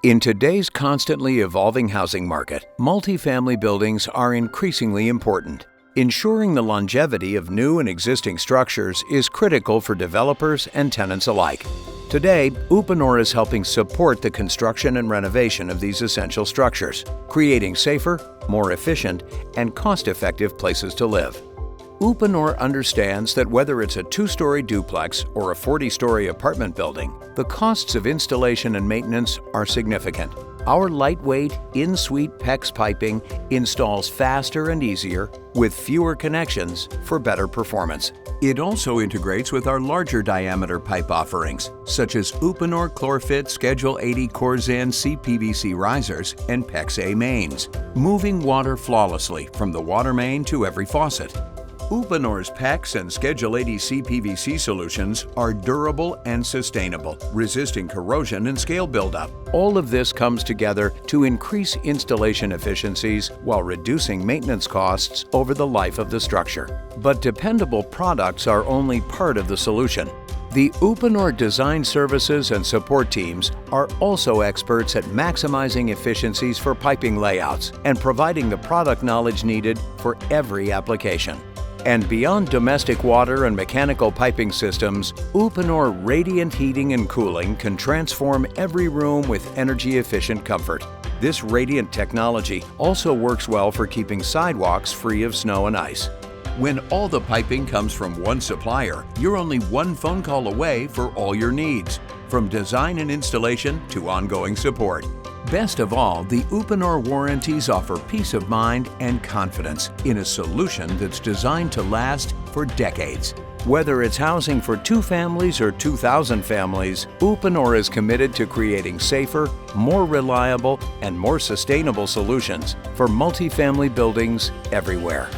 In today's constantly evolving housing market, multifamily buildings are increasingly important. Ensuring the longevity of new and existing structures is critical for developers and tenants alike. Today, Uponor is helping support the construction and renovation of these essential structures, creating safer, more efficient, and cost-effective places to live. Uponor understands that whether it's a 2-story duplex or a 40-story apartment building, the costs of installation and maintenance are significant. Our lightweight, in-suite PEX piping installs faster and easier with fewer connections for better performance. It also integrates with our larger diameter pipe offerings, such as Uponor ChlorFit Schedule 80 Corzan CPVC risers and PEX A mains, moving water flawlessly from the water main to every faucet. Uponor's PEX and Schedule 80 CPVC solutions are durable and sustainable, resisting corrosion and scale buildup. All of this comes together to increase installation efficiencies while reducing maintenance costs over the life of the structure. But dependable products are only part of the solution. The Uponor design services and support teams are also experts at maximizing efficiencies for piping layouts and providing the product knowledge needed for every application. And beyond domestic water and mechanical piping systems, Uponor Radiant Heating and Cooling can transform every room with energy-efficient comfort. This radiant technology also works well for keeping sidewalks free of snow and ice. When all the piping comes from one supplier, you're only one phone call away for all your needs, from design and installation to ongoing support. Best of all, the Uponor warranties offer peace of mind and confidence in a solution that's designed to last for decades. Whether it's housing for 2 families or 2,000 families, Uponor is committed to creating safer, more reliable, and more sustainable solutions for multifamily buildings everywhere.